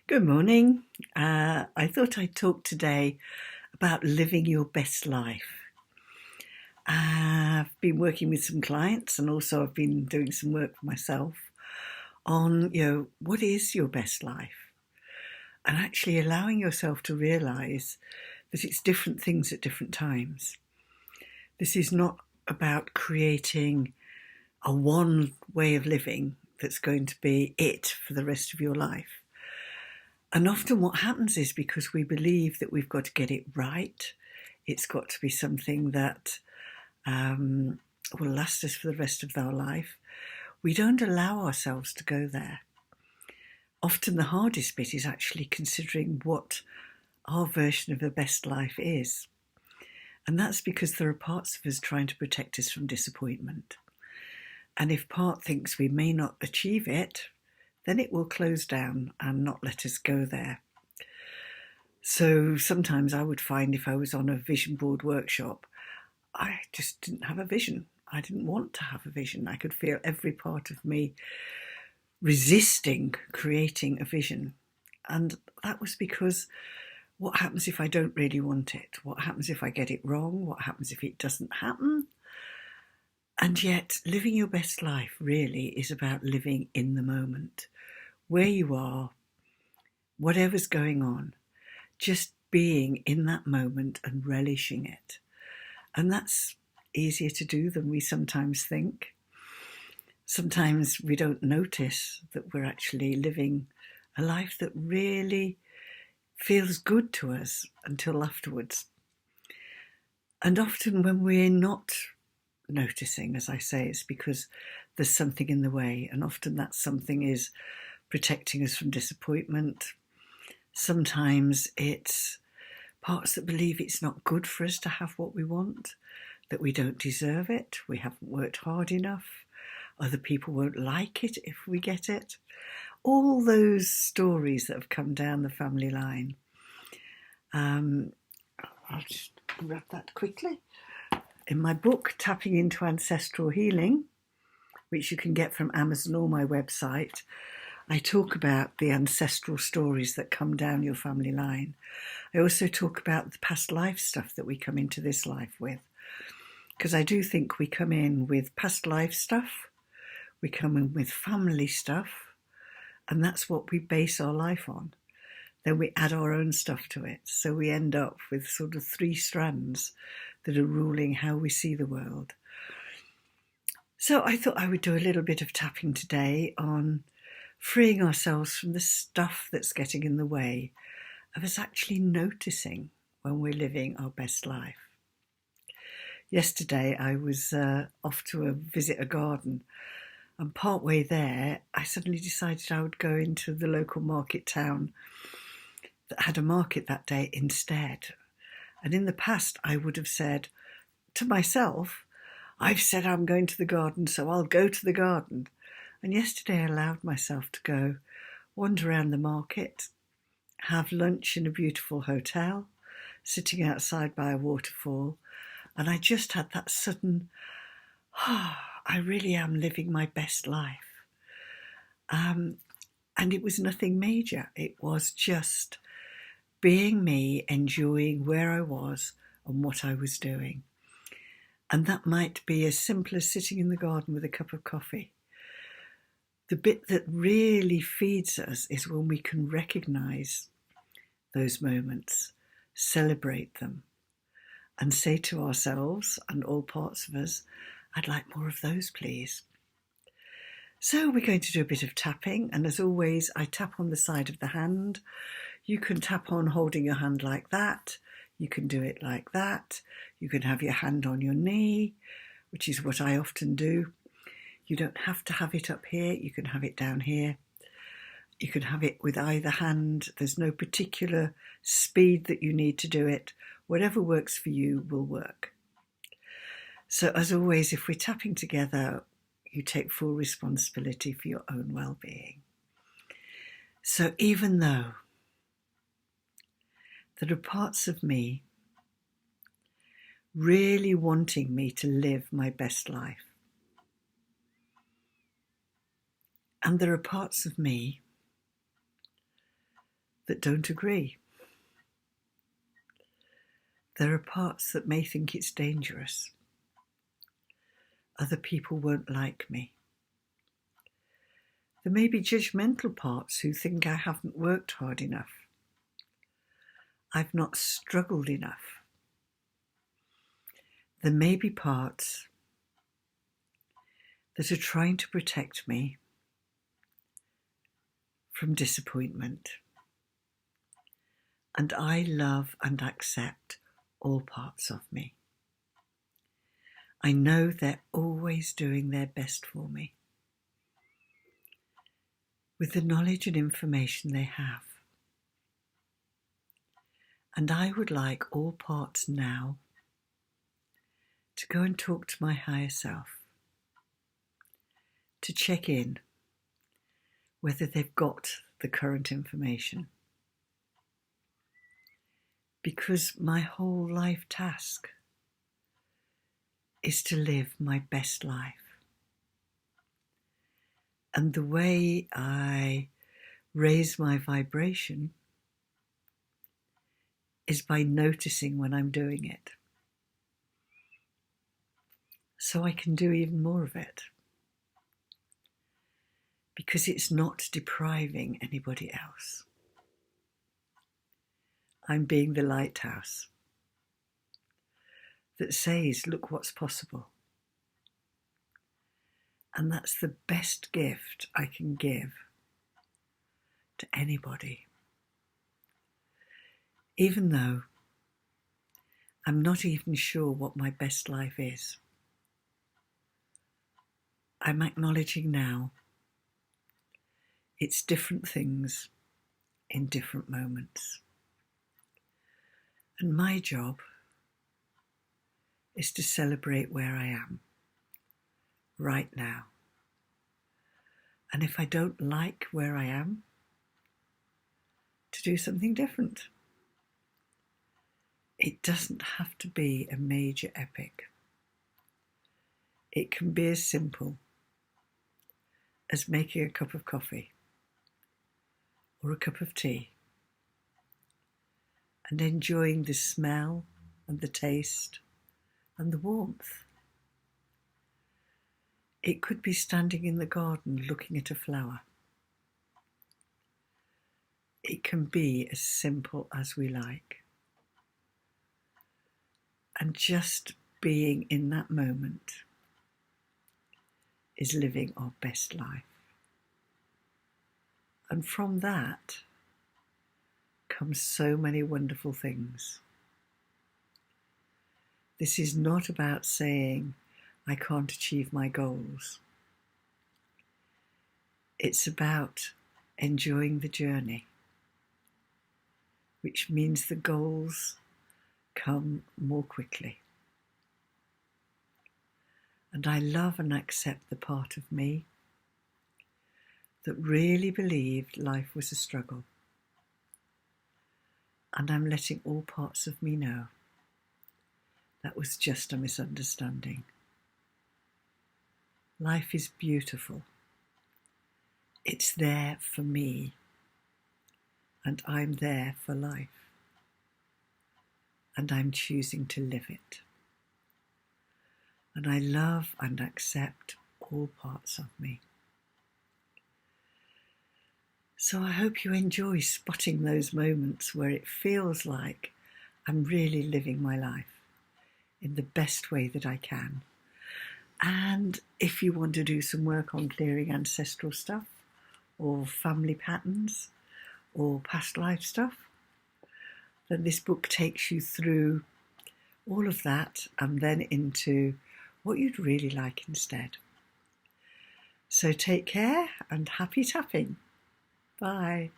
Good morning. I thought I'd talk today about living your best life. I've been working with some clients and also I've been doing some work for myself on, what is your best life? And actually allowing yourself to realize that it's different things at different times. This is not about creating a one way of living that's going to be it for the rest of your life. And often what happens is because we believe that we've got to get it right, it's got to be something that will last us for the rest of our life, we don't allow ourselves to go there. Often the hardest bit is actually considering what our version of a best life is. And that's because there are parts of us trying to protect us from disappointment. And if part thinks we may not achieve it, then it will close down and not let us go there. So sometimes I would find if I was on a vision board workshop, I just didn't have a vision. I didn't want to have a vision. I could feel every part of me resisting creating a vision. And that was because what happens if I don't really want it? What happens if I get it wrong? What happens if it doesn't happen? And yet living your best life really is about living in the moment, where you are, whatever's going on, just being in that moment and relishing it. And that's easier to do than we sometimes think. Sometimes we don't notice that we're actually living a life that really feels good to us until afterwards. And often when we're not noticing, as I say, it's because there's something in the way. And often that something is protecting us from disappointment. Sometimes it's parts that believe it's not good for us to have what we want, that we don't deserve it, we haven't worked hard enough, other people won't like it if we get it. All those stories that have come down the family line. I'll just grab that quickly. In my book, Tapping into Ancestral Healing, which you can get from Amazon or my website, I talk about the ancestral stories that come down your family line. I also talk about the past life stuff that we come into this life with. Because I do think we come in with past life stuff, we come in with family stuff, and that's what we base our life on. Then we add our own stuff to it. So we end up with sort of 3 strands that are ruling how we see the world. So I thought I would do a little bit of tapping today on freeing ourselves from the stuff that's getting in the way of us actually noticing when we're living our best life. Yesterday I was off to visit a garden, and partway there I suddenly decided I would go into the local market town that had a market that day instead. And in the past I would have said to myself, I've said I'm going to the garden, so I'll go to the garden. And yesterday I allowed myself to go wander around the market, have lunch in a beautiful hotel, sitting outside by a waterfall, and I just had that sudden, I really am living my best life. And it was nothing major. It was just being me, enjoying where I was and what I was doing. And that might be as simple as sitting in the garden with a cup of coffee. The bit that really feeds us is when we can recognise those moments, celebrate them, and say to ourselves and all parts of us, I'd like more of those, please. So we're going to do a bit of tapping, and as always, I tap on the side of the hand. You can tap on holding your hand like that. You can do it like that. You can have your hand on your knee, which is what I often do. You don't have to have it up here. You can have it down here. You can have it with either hand. There's no particular speed that you need to do it. Whatever works for you will work. So as always, if we're tapping together, you take full responsibility for your own well-being. So even though there are parts of me really wanting me to live my best life, and there are parts of me that don't agree. There are parts that may think it's dangerous. Other people won't like me. There may be judgmental parts who think I haven't worked hard enough. I've not struggled enough. There may be parts that are trying to protect me from disappointment. And I love and accept all parts of me. I know they're always doing their best for me with the knowledge and information they have. And I would like all parts now to go and talk to my higher self, to check in whether they've got the current information. Because my whole life task is to live my best life. And the way I raise my vibration is by noticing when I'm doing it, so I can do even more of it, because it's not depriving anybody else. I'm being the lighthouse that says, look what's possible. And that's the best gift I can give to anybody. Even though I'm not even sure what my best life is, I'm acknowledging now it's different things in different moments. And my job is to celebrate where I am right now. And if I don't like where I am, to do something different. It doesn't have to be a major epic. It can be as simple as making a cup of coffee or a cup of tea and enjoying the smell and the taste and the warmth. It could be standing in the garden looking at a flower. It can be as simple as we like. And just being in that moment is living our best life. And from that comes so many wonderful things. This is not about saying, I can't achieve my goals. It's about enjoying the journey, which means the goals come more quickly. And I love and accept the part of me that really believed life was a struggle. And I'm letting all parts of me know that was just a misunderstanding. Life is beautiful. It's there for me, and I'm there for life. And I'm choosing to live it. And I love and accept all parts of me. So I hope you enjoy spotting those moments where it feels like I'm really living my life in the best way that I can. And if you want to do some work on clearing ancestral stuff or family patterns or past life stuff, then this book takes you through all of that and then into what you'd really like instead. So take care and happy tapping. Bye.